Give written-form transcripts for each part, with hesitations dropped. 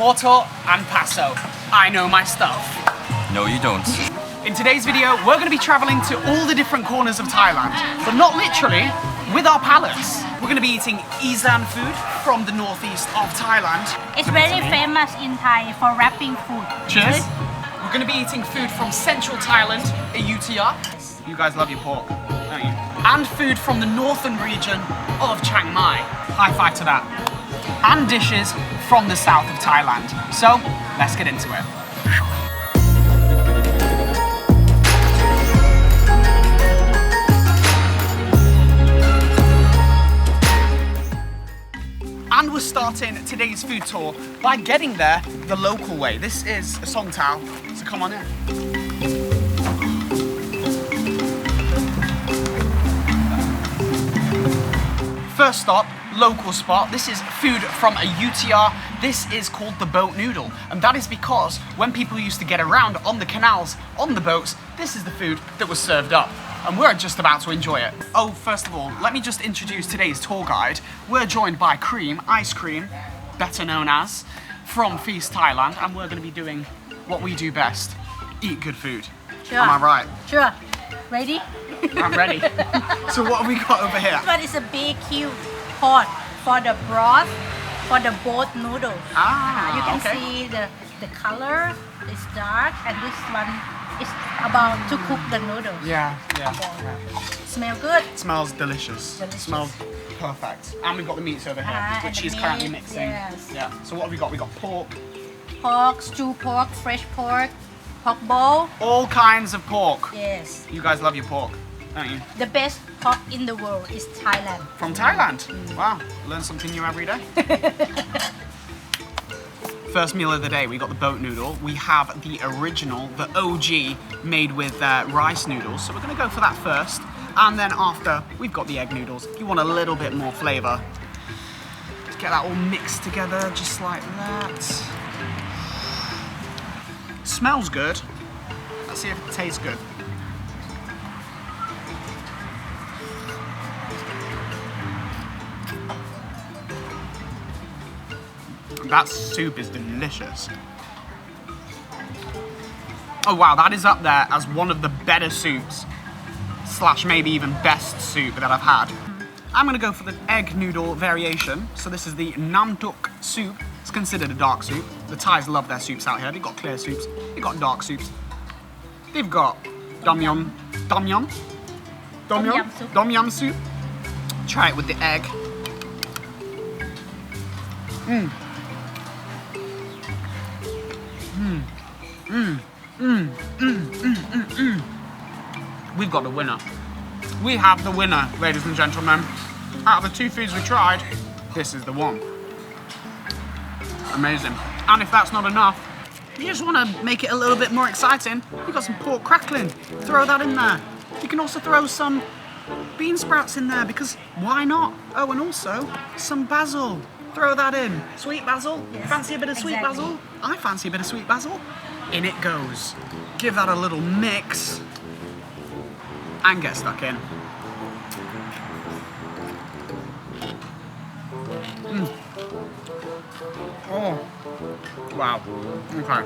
Morto and Paso. I know my stuff. No, you don't. In today's video, we're going to be traveling to all the different corners of Thailand, but not literally, with our palates. We're going to be eating Issan food from the northeast of Thailand. It's very famous in Thai for wrapping food. Cheers. We're going to be eating food from central Thailand, Ayutthaya. You guys love your pork, don't you? And food from the northern region of Chiang Mai. High five to that. And dishes from the south of Thailand. So, let's get into it. And we're starting today's food tour by getting there the local way. This is Songthaew, so come on in. First stop, local spot. This is food from Ayutthaya. This is called the boat noodle, and that is because when people used to get around on the canals, on the boats, this is the food that was served up. And we're just about to enjoy it. Oh, first of all, let me just introduce today's tour guide. We're joined by Cream, ice cream, better known as, from Feast Thailand, and we're going to be doing what we do best, eat good food. Sure. Am I right? Sure. Ready? I'm ready. So what have we got over here? This one is a big cube pot for the broth for the boat noodles. You can see the color is dark, and this one is about to cook the noodles. Yeah. Smell good. Smells delicious. Smells perfect. And we've got the meats over here, which she's currently mixing. Yes. Yeah. So what have we got? We got pork. Pork, stew pork, fresh pork bowl. All kinds of pork. Yes. You guys love your pork, don't you? The best pork in the world is Thailand. From Thailand? Wow, learn something new every day. First meal of the day, we got the boat noodle. We have the original, the OG, made with rice noodles. So we're gonna go for that first. And then after, we've got the egg noodles. If you want a little bit more flavor, just get that all mixed together, just like that. Smells good. Let's see if it tastes good. That soup is delicious. Oh wow, that is up there as one of the better soups, slash maybe even best soup that I've had. I'm gonna go for the egg noodle variation. So this is the Nam Tuk soup. It's considered a dark soup. The Thais love their soups out here. They've got clear soups, they've got dark soups. They've got Tom Yum soup. Try it with the egg. We've got the winner. We have the winner, ladies and gentlemen. Out of the two foods we tried, this is the one. Amazing. And if that's not enough, you just want to make it a little bit more exciting, you've got some pork crackling. Throw that in there. You can also throw some bean sprouts in there, because why not? Oh, and also some basil. Throw that in. Sweet basil? Yes, fancy a bit of sweet exactly. basil? I fancy a bit of sweet basil. In it goes. Give that a little mix and get stuck in. Oh, wow. Okay.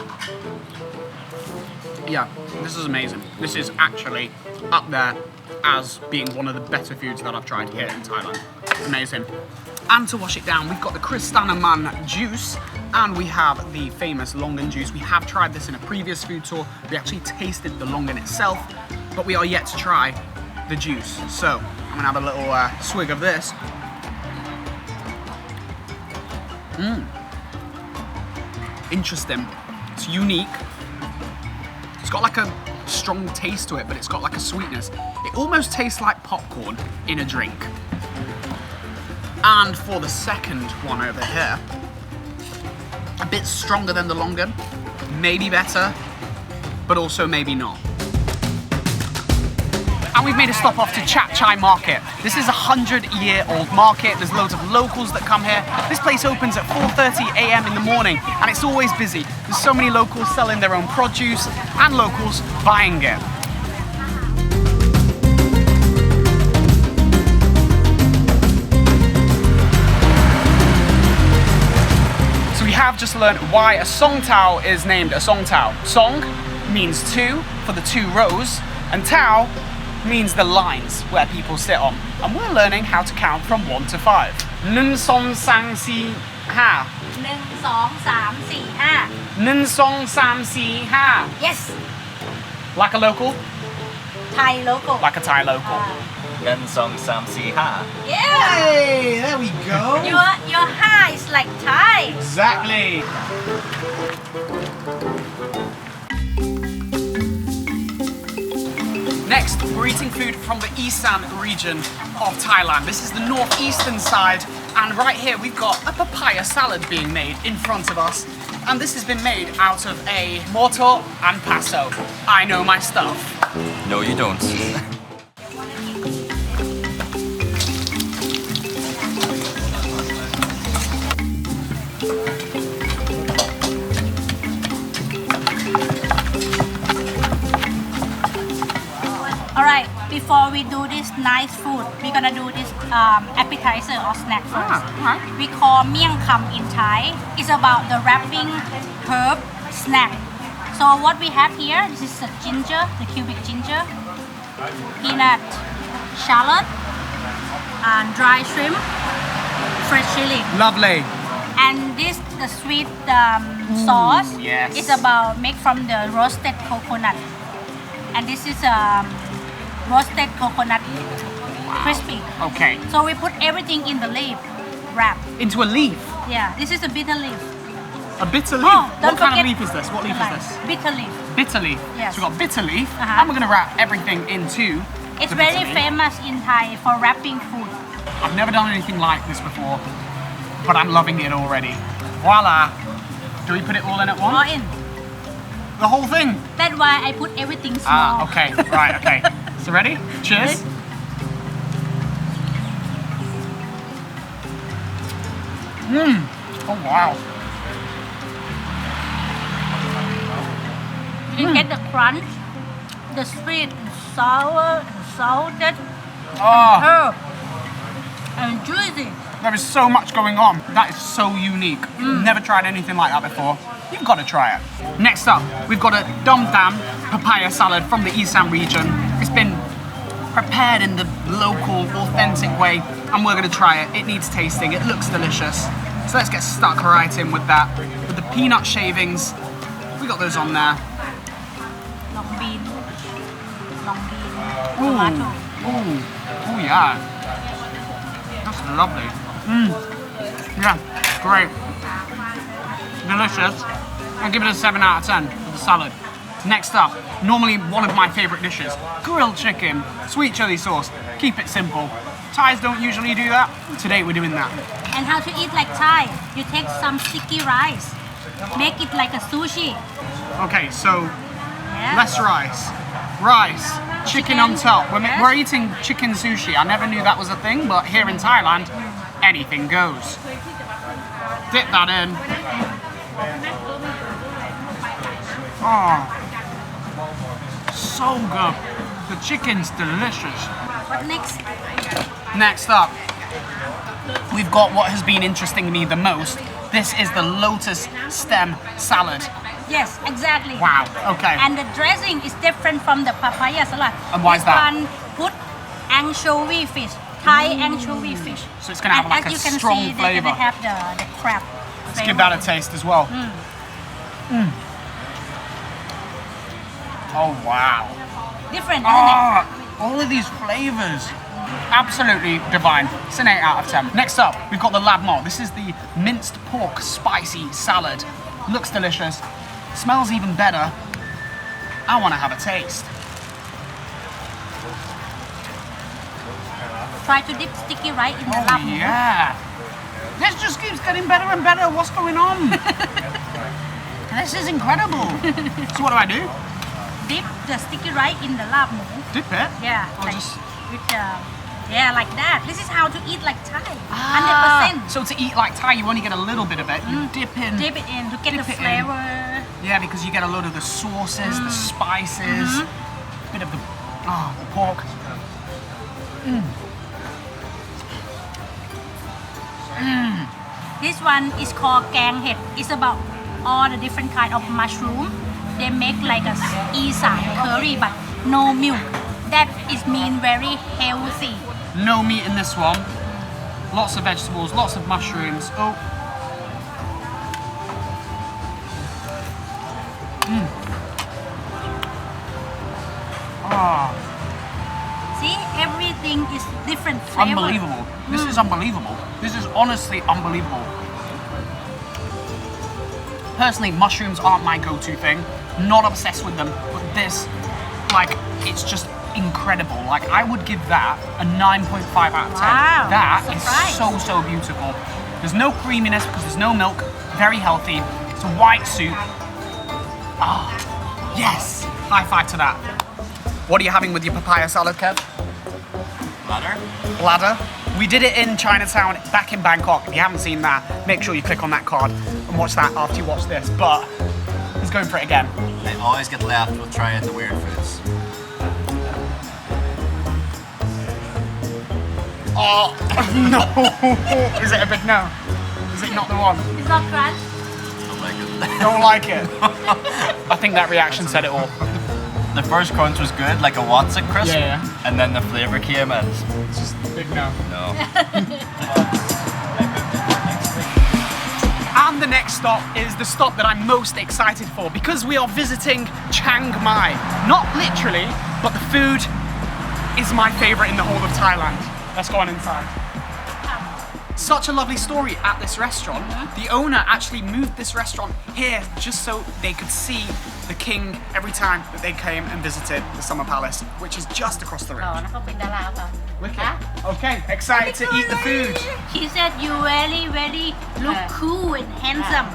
Yeah, this is amazing. This is actually up there as being one of the better foods that I've tried here in Thailand. Amazing. And to wash it down, we've got the Kristanaman juice, and we have the famous longan juice. We have tried this in a previous food tour. We actually tasted the longan itself, but we are yet to try the juice. So I'm gonna have a little swig of this. Interesting. It's unique. It's got like a strong taste to it, but it's got like a sweetness. It almost tastes like popcorn in a drink. And for the second one over here, a bit stronger than the longan, maybe better, but also maybe not. And we've made a stop off to Chat Chai Market. This is a 100-year-old market. There's loads of locals that come here. This place opens at 4:30 a.m. in the morning, and it's always busy. There's so many locals selling their own produce and locals buying it. have just learned why a Songthaew is named a Songthaew. Song means two for the 2 rows, and Tao means the lines where people sit on. And we're learning how to count from 1 to 5. 1, 2, 3, 4, 5. 1, 2, 3, 4, 5 1, 2, 3, 4, 5. Yes Like a local? Thai local Like a Thai local. 1, 2, 3, 4, 5. Yeah Hey, there we go. your ha is like Thai Exactly. Next, we're eating food from the Issan region of Thailand. This is the northeastern side, and right here we've got a papaya salad being made in front of us. And this has been made out of a mortar and paso. I know my stuff. No, you don't. Alright, before we do this nice food, we're gonna do this appetizer or snack first. Alright. We call Miang Kham in Thai. It's about the wrapping herb snack. So what we have here, this is the ginger, the cubic ginger, peanut shallot, and dry shrimp, fresh chili. Lovely. And this, the sweet sauce, yes. is about made from the roasted coconut. And this is roasted coconut crispy. Okay. So we put everything in the leaf wrap. Into a leaf. Yeah, this is a bitter leaf. A bitter leaf. Oh, don't What kind of forget leaf is this? What leaf the is this? Bitter leaf. Bitter leaf. Yes. So we've got bitter leaf, Uh-huh. and we're going to wrap everything into It's the very bitter leaf. famous in Thai for wrapping food. I've never done anything like this before, but I'm loving it already. Voila. Do we put it all in at All once? in. The whole thing? That's why I put everything small. Ah, okay. Right, okay. So ready? Cheers. Oh, wow. You get the crunch, the sweet, and sour, and salted, Oh, herb, and juicy. there is so much going on. That is so unique. Never tried anything like that before. You've got to try it. Next up, we've got a dum dam papaya salad from the Issan region. It's been prepared in the local, authentic way, and we're going to try it. It needs tasting. It looks delicious. So let's get stuck right in with that. With the peanut shavings, we got those on there. Long bean, Ooh, tomato. ooh, yeah. That's lovely. Yeah, great. Delicious. I'll give it a 7 out of 10 for the salad. Next up, normally one of my favorite dishes, grilled chicken, sweet chili sauce. Keep it simple. Thais don't usually do that. Today we're doing that. And how to eat like Thai? You take some sticky rice, make it like a sushi. Okay, so Yeah. less rice. Rice, chicken on top. Yes. We're eating chicken sushi. I never knew that was a thing, but here in Thailand, anything goes. Dip that in. Oh, so good. The chicken's delicious. What next? Next up, we've got what has been interesting me the most. This is the lotus stem salad. Yes, exactly. Wow, okay. And the dressing is different from the papaya salad. And why is This that? one put anchovy fish, Thai anchovy fish. So it's gonna have And like as a you can strong see, they're flavour. gonna have the crab. Let's give that a taste as well. Oh wow. Different, isn't it? Ah, all of these flavors. Absolutely divine. It's an 8 out of 10. Next up, we've got the Laab Moo. This is the minced pork spicy salad. Looks delicious. Smells even better. I want to have a taste. Try to dip sticky rice in the Oh Laab Moo. yeah. This just keeps getting better and better. What's going on? This is incredible. So what do I do? Dip the sticky rice in the Laab Moo. Dip it? Yeah, Or like just... with yeah, like that. This is how to eat like Thai. 100%. So to eat like Thai, you only get a little bit of it. You dip in. Dip it in to get Dip the it in. flavor. Yeah, because you get a lot of the sauces, the spices, bit of the pork. This one is called Gaeng Hed. It's about all the different kind of mushroom. They make like a E-sarn curry, but no milk. That is mean very healthy. No meat in this one. Lots of vegetables, lots of mushrooms. Oh. Ah. See, everything is different flavor. Unbelievable. This is unbelievable. This is honestly unbelievable. Personally, mushrooms aren't my go-to thing. Not obsessed with them, but this, like, it's just incredible. Like, I would give that a 9.5 out of 10. Wow, That surprise. is so beautiful. There's no creaminess because there's no milk. Very healthy. It's a white soup. Ah, yes. High five to that. What are you having with your papaya salad, Kev? Bladder. We did it in Chinatown back in Bangkok. If you haven't seen that, make sure you click on that card and watch that after you watch this. But he's going for it again. I always get left with trying the weird foods. Oh, no. Is it a big no? Is it not the one? It's not crunch. Don't like it. Don't like it. I think that reaction said it all. The first crunch was good, like a What's It crisp. Yeah. And then the flavor came and It's just a big no. no. And the next stop is the stop that I'm most excited for because we are visiting Chiang Mai. Not literally, but the food is my favorite in the whole of Thailand. Let's go on inside. Such a lovely story at this restaurant. The owner actually moved this restaurant here just so they could see the king every time that they came and visited the Summer Palace, which is just across the ห road. ล่อนะเขาเป็นดาราเปล่า Wicked. Okay, excited to eat the food. He said you very look cool and handsome.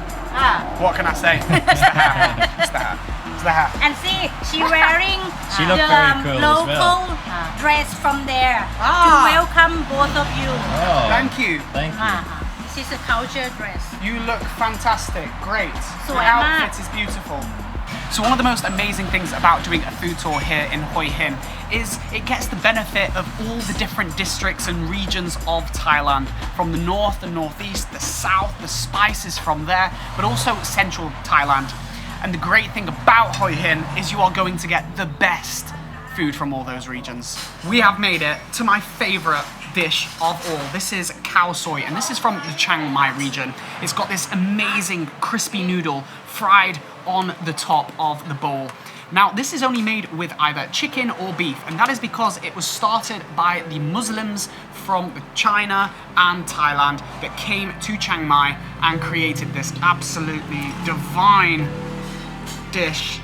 What can I say? It's the hair. It's the hair. It's the hair. And see, she wearing She look the very cool as local well. dress from there to welcome both of you. Oh, Thank you. thank you. This is a culture dress. You look fantastic. Great. So Your am I. outfit is beautiful. So one of the most amazing things about doing a food tour here in Hua Hin is it gets the benefit of all the different districts and regions of Thailand. From the north, the northeast, the south, the spices from there, but also central Thailand. And the great thing about Hua Hin is you are going to get the best food from all those regions. We have made it to my favorite dish of all. This is khao soy, and this is from the Chiang Mai region. It's got this amazing crispy noodle fried on the top of the bowl. Now, this is only made with either chicken or beef, and that is because it was started by the Muslims from China and Thailand that came to Chiang Mai and created this absolutely divine dish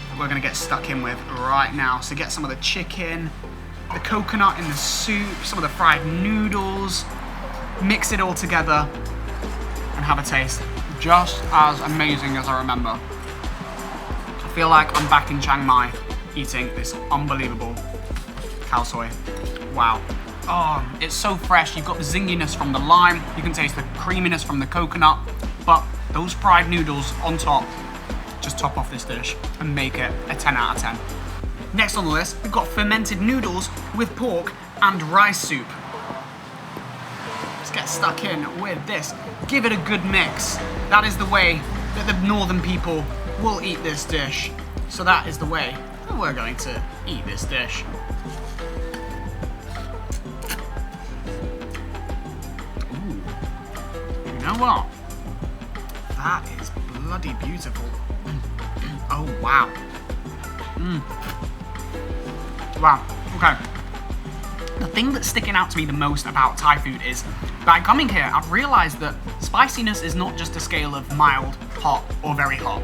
that we're gonna get stuck in with right now. So get some of the chicken, the coconut in the soup, some of the fried noodles, mix it all together and have a taste. Just as amazing as I remember. I feel like I'm back in Chiang Mai eating this unbelievable khao soy. Wow. Oh, it's so fresh. You've got the zinginess from the lime. You can taste the creaminess from the coconut, but those fried noodles on top just top off this dish and make it a 10 out of 10. Next on the list, we've got fermented noodles with pork and rice soup. Let's get stuck in with this. Give it a good mix. That is the way that the northern people will eat this dish. So that is the way that we're going to eat this dish. Ooh. You know what? That is bloody beautiful. Oh, wow. Wow, okay. The thing that's sticking out to me the most about Thai food is, by coming here, I've realized that spiciness is not just a scale of mild, hot, or very hot.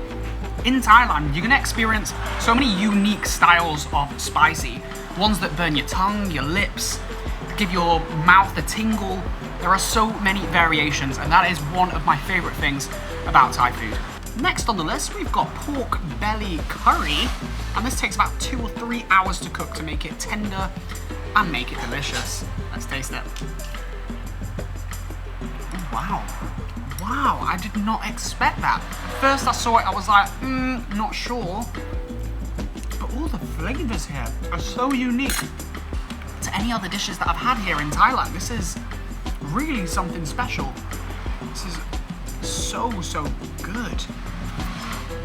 In Thailand, you're gonna experience so many unique styles of spicy. Ones that burn your tongue, your lips, give your mouth a tingle. There are so many variations, and that is one of my favorite things about Thai food. Next on the list, we've got pork belly curry, and this takes about 2 or 3 hours to cook to make it tender and make it delicious. Let's taste it. Oh, wow. Wow, I did not expect that. First I saw it, I was like, not sure. But all the flavors here are so unique to any other dishes that I've had here in Thailand. This is really something special. This is so good.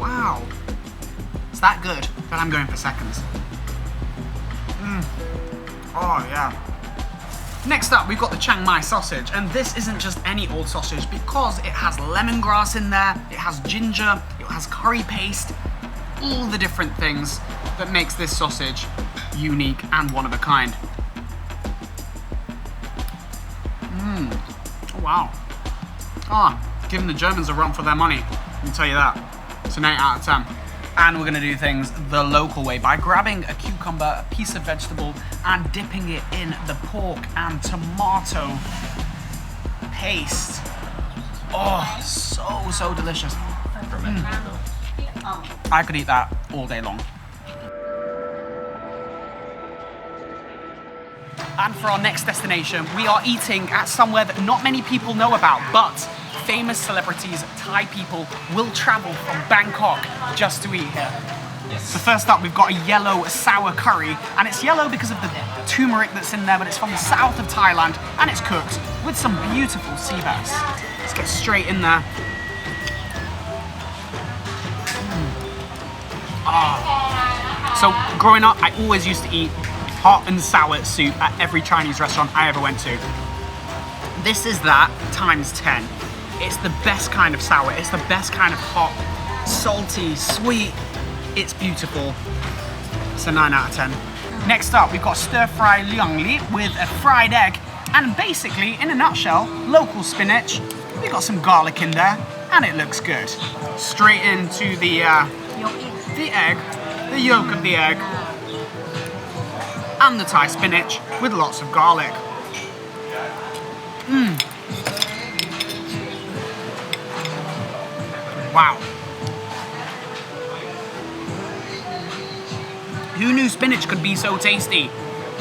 Wow. It's that good that I'm going for seconds. Oh yeah. Next up, we've got the Chiang Mai sausage, and this isn't just any old sausage because it has lemongrass in there, it has ginger, it has curry paste, all the different things that makes this sausage unique and one of a kind. Oh, wow. Giving the Germans a run for their money, I can tell you that. It's an 8 out of 10. And we're gonna do things the local way by grabbing a cucumber, a piece of vegetable, and dipping it in the pork and tomato paste. Oh, so delicious. I could eat that all day long. And for our next destination, we are eating at somewhere that not many people know about, but famous celebrities, Thai people, will travel from Bangkok just to eat here. Yes. So first up, we've got a yellow sour curry, and it's yellow because of the turmeric that's in there, but it's from the south of Thailand, and it's cooked with some beautiful sea bass. Let's get straight in there. So growing up, I always used to eat hot and sour soup at every Chinese restaurant I ever went to. This is that times 10. It's the best kind of sour, it's the best kind of hot, salty, sweet. It's beautiful. It's a 9 out of 10. Next up, we've got stir-fry liang li with a fried egg, and basically, in a nutshell, local spinach. We've got some garlic in there, and it looks good. Straight into the egg, the yolk of the egg, and the Thai spinach with lots of garlic. Wow. Who knew spinach could be so tasty?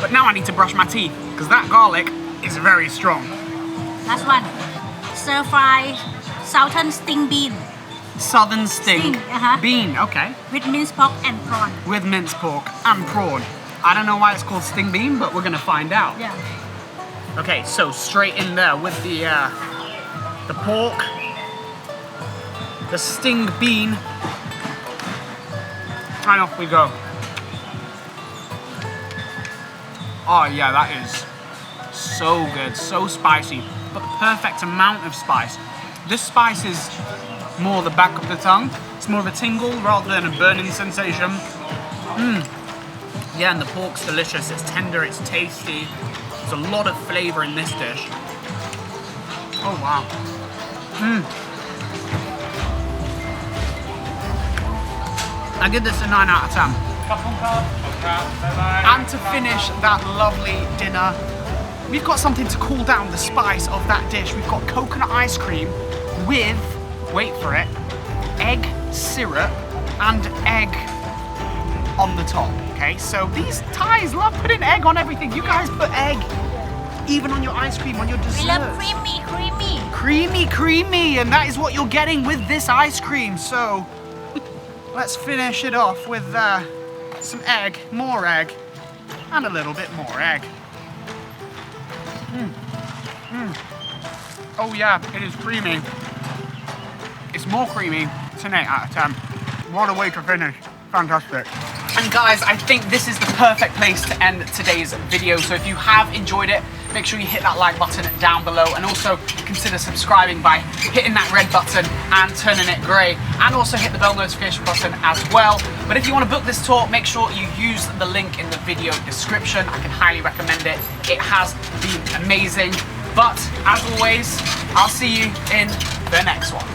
But now I need to brush my teeth because that garlic is very strong. Last one. Stir fry southern sting bean. Southern sting bean, okay. With minced pork and prawn. With minced pork and prawn. I don't know why it's called sting bean, but we're gonna find out. Yeah. Okay, so straight in there with the pork, the sting bean, and off we go. Oh yeah, that is so good, so spicy, but the perfect amount of spice. This spice is more the back of the tongue. It's more of a tingle rather than a burning sensation. Yeah, and the pork's delicious. It's tender, it's tasty. There's a lot of flavor in this dish. Oh wow. I give this a 9 out of 10. And to finish that lovely dinner, we've got something to cool down the spice of that dish. We've got coconut ice cream with, wait for it, egg syrup and egg on the top. Okay, so these Thais love putting egg on everything. You guys put egg even on your ice cream, on your dessert. We love creamy. Creamy, and that is what you're getting with this ice cream. So let's finish it off with some egg, more egg, and a little bit more egg. Oh yeah, it is creamy. It's more creamy. It's an 8 out of 10. What a way to finish. Fantastic. And guys, I think this is the perfect place to end today's video. So if you have enjoyed it, make sure you hit that like button down below, and also consider subscribing by hitting that red button and turning it grey, and also hit the bell notification button as well. But if you want to book this tour, make sure you use the link in the video description. I can highly recommend it. It has been amazing. But as always, I'll see you in the next one.